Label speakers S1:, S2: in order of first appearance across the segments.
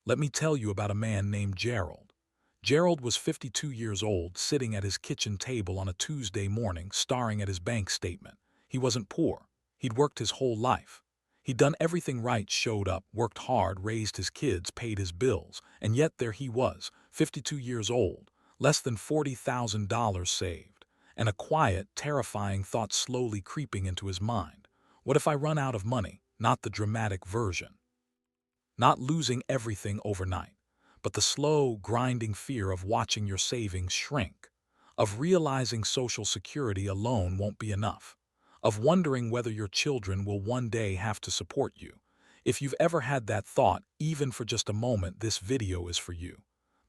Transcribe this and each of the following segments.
S1: Let me tell you about a man named Gerald. Gerald was 52 years old, sitting at his kitchen table on a Tuesday morning, staring at his bank statement. He wasn't poor. He'd worked his whole life. He'd done everything right, showed up, worked hard, raised his kids, paid his bills, and yet there he was, 52 years old, less than $40,000 saved, and a quiet, terrifying thought slowly creeping into his mind. What if I run out of money? Not the dramatic version. Not losing everything overnight, but the slow, grinding fear of watching your savings shrink, of realizing Social Security alone won't be enough, of wondering whether your children will one day have to support you. If you've ever had that thought, even for just a moment, this video is for you.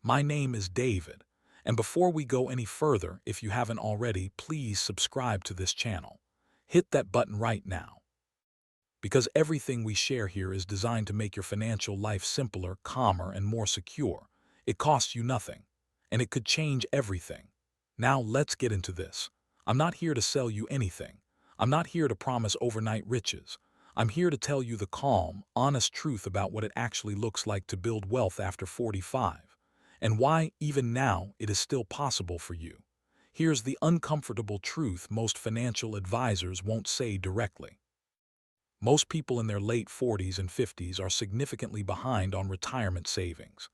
S1: My name is David, and before we go any further, if you haven't already, please subscribe to this channel. Hit that button right now, because everything we share here is designed to make your financial life simpler, calmer, and more secure. It costs you nothing, and it could change everything. Now let's get into this. I'm not here to sell you anything. I'm not here to promise overnight riches. I'm here to tell you the calm, honest truth about what it actually looks like to build wealth after 45, and why, even now, it is still possible for you. Here's the uncomfortable truth most financial advisors won't say directly. Most people in their late 40s and 50s are significantly behind on retirement savings.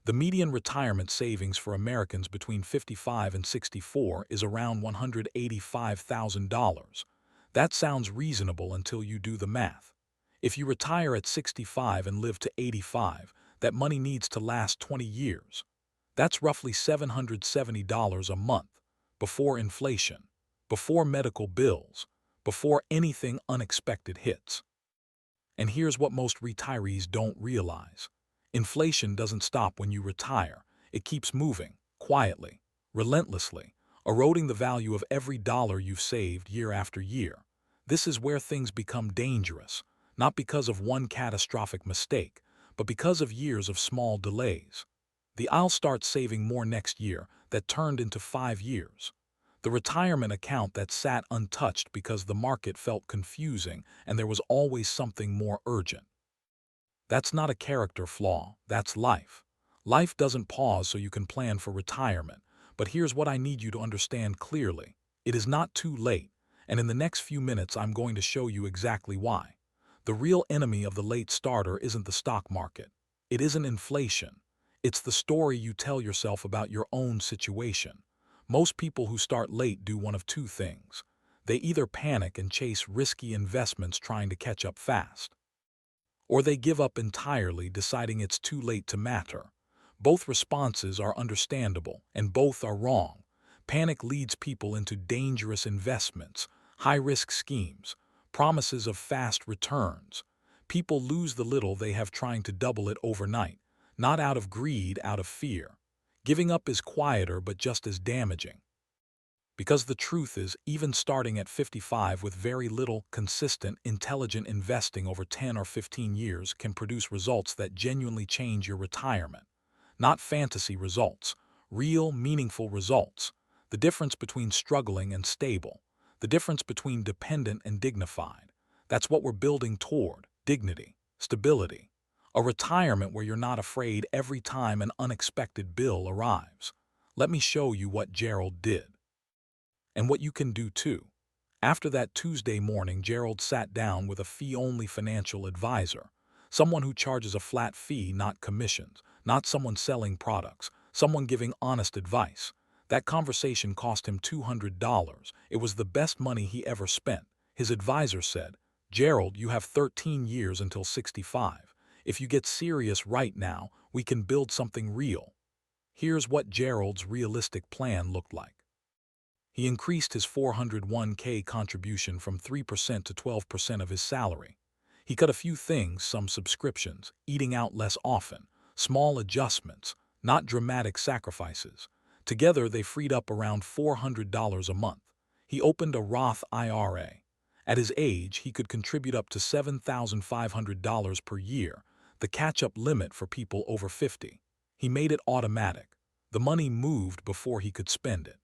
S1: The median retirement savings for Americans between 55 and 64 is around $185,000. That sounds reasonable until you do the math. If you retire at 65 and live to 85, that money needs to last 20 years. That's roughly $770 a month, before inflation, before medical bills, before anything unexpected hits. And here's what most retirees don't realize. Inflation doesn't stop when you retire. It keeps moving, quietly, relentlessly, eroding the value of every dollar you've saved year after year. This is where things become dangerous, not because of one catastrophic mistake, but because of years of small delays. The "I'll start saving more next year" that turned into 5 years. The retirement account that sat untouched because the market felt confusing and there was always something more urgent. That's not a character flaw, that's life. Life doesn't pause so you can plan for retirement, but here's what I need you to understand clearly. It is not too late, and in the next few minutes I'm going to show you exactly why. The real enemy of the late starter isn't the stock market. It isn't inflation. It's the story you tell yourself about your own situation. Most people who start late do one of two things. They either panic and chase risky investments trying to catch up fast, or they give up entirely, deciding it's too late to matter. Both responses are understandable, and both are wrong. Panic leads people into dangerous investments, high-risk schemes, promises of fast returns. People lose the little they have trying to double it overnight, not out of greed, out of fear. Giving up is quieter but just as damaging. Because the truth is, even starting at 55 with very little, consistent, intelligent investing over 10 or 15 years can produce results that genuinely change your retirement. Not fantasy results, real, meaningful results. The difference between struggling and stable. The difference between dependent and dignified. That's what we're building toward: dignity, stability. A retirement where you're not afraid every time an unexpected bill arrives. Let me show you what Gerald did, and what you can do too. After that Tuesday morning, Gerald sat down with a fee-only financial advisor, someone who charges a flat fee, not commissions, not someone selling products, someone giving honest advice. That conversation cost him $200. It was the best money he ever spent. His advisor said, "Gerald, you have 13 years until 65. If you get serious right now, we can build something real." Here's what Gerald's realistic plan looked like. He increased his 401k contribution from 3% to 12% of his salary. He cut a few things, some subscriptions, eating out less often, small adjustments, not dramatic sacrifices. Together, they freed up around $400 a month. He opened a Roth IRA. At his age, he could contribute up to $7,500 per year, the catch-up limit for people over 50. He made it automatic. The money moved before he could spend it.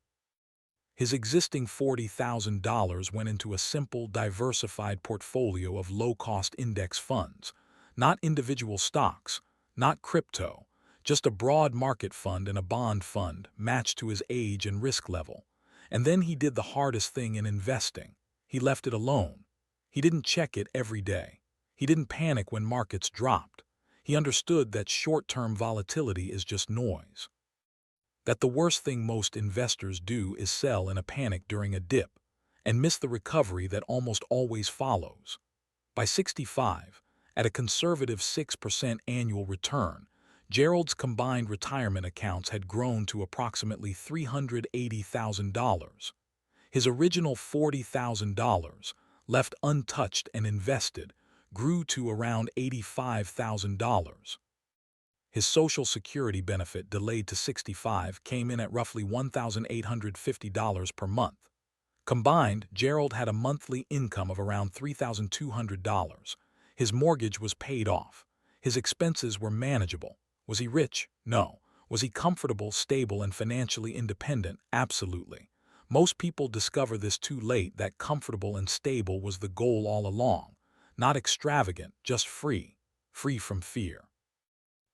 S1: His existing $40,000 went into a simple, diversified portfolio of low-cost index funds, not individual stocks, not crypto, just a broad market fund and a bond fund matched to his age and risk level. And then he did the hardest thing in investing. He left it alone. He didn't check it every day. He didn't panic when markets dropped. He understood that short-term volatility is just noise. That the worst thing most investors do is sell in a panic during a dip and miss the recovery that almost always follows. By 65, at a conservative 6% annual return, Gerald's combined retirement accounts had grown to approximately $380,000. His original $40,000, left untouched and invested, grew to around $85,000. His Social Security benefit, delayed to 65, came in at roughly $1,850 per month. Combined, Gerald had a monthly income of around $3,200. His mortgage was paid off. His expenses were manageable. Was he rich? No. Was he comfortable, stable, and financially independent? Absolutely. Most people discover this too late, that comfortable and stable was the goal all along. Not extravagant, just free. Free from fear.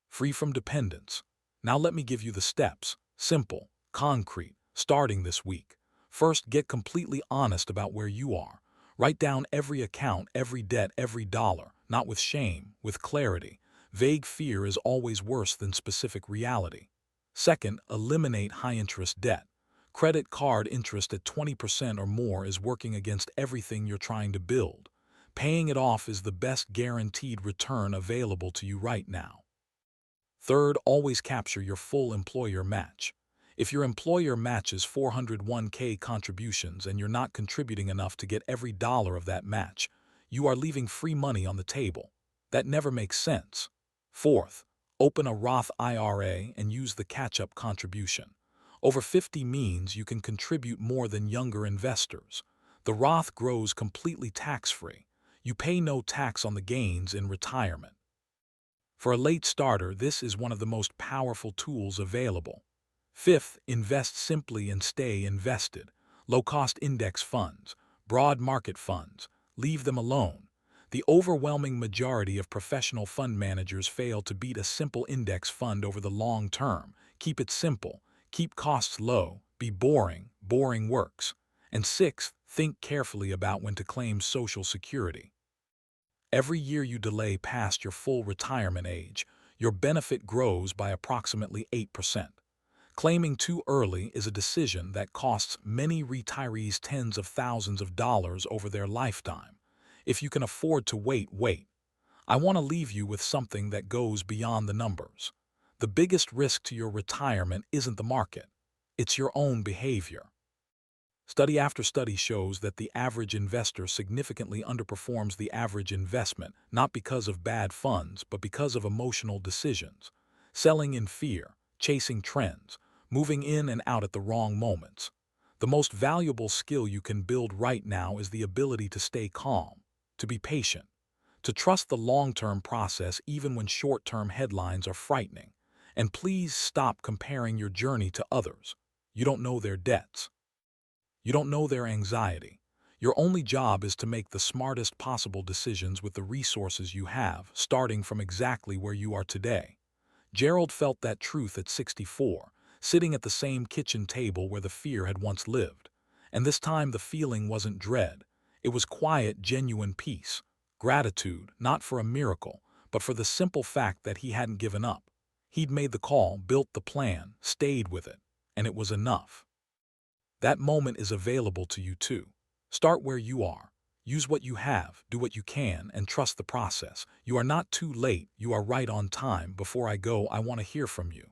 S1: Free from dependence. Now let me give you the steps. Simple, concrete, starting this week. First, get completely honest about where you are. Write down every account, every debt, every dollar, not with shame, with clarity. Vague fear is always worse than specific reality. Second, eliminate high-interest debt. Credit card interest at 20% or more is working against everything you're trying to build. Paying it off is the best guaranteed return available to you right now. Third, always capture your full employer match. If your employer matches 401k contributions and you're not contributing enough to get every dollar of that match, you are leaving free money on the table. That never makes sense. Fourth, open a Roth IRA and use the catch-up contribution. Over 50 means you can contribute more than younger investors. The Roth grows completely tax-free. You pay no tax on the gains in retirement. For a late starter, this is one of the most powerful tools available. Fifth, invest simply and stay invested. Low-cost index funds, broad market funds, leave them alone. The overwhelming majority of professional fund managers fail to beat a simple index fund over the long term. Keep it simple, keep costs low, be boring. Boring works. And sixth, think carefully about when to claim Social Security. Every year you delay past your full retirement age, your benefit grows by approximately 8%. Claiming too early is a decision that costs many retirees tens of thousands of dollars over their lifetime. If you can afford to wait, wait. I want to leave you with something that goes beyond the numbers. The biggest risk to your retirement isn't the market. It's your own behavior. Study after study shows that the average investor significantly underperforms the average investment, not because of bad funds, but because of emotional decisions. Selling in fear, chasing trends, moving in and out at the wrong moments. The most valuable skill you can build right now is the ability to stay calm, to be patient, to trust the long-term process even when short-term headlines are frightening. And please stop comparing your journey to others. You don't know their debts. You don't know their anxiety. Your only job is to make the smartest possible decisions with the resources you have, starting from exactly where you are today. Gerald felt that truth at 64, sitting at the same kitchen table where the fear had once lived. And this time the feeling wasn't dread. It was quiet, genuine peace. Gratitude, not for a miracle, but for the simple fact that he hadn't given up. He'd made the call, built the plan, stayed with it, and it was enough. That moment is available to you too. Start where you are. Use what you have, do what you can, and trust the process. You are not too late, you are right on time. Before I go, I want to hear from you.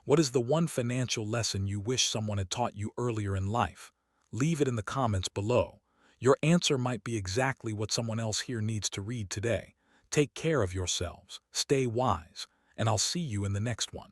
S1: What is the one financial lesson you wish someone had taught you earlier in life? Leave it in the comments below. Your answer might be exactly what someone else here needs to read today. Take care of yourselves, stay wise, and I'll see you in the next one.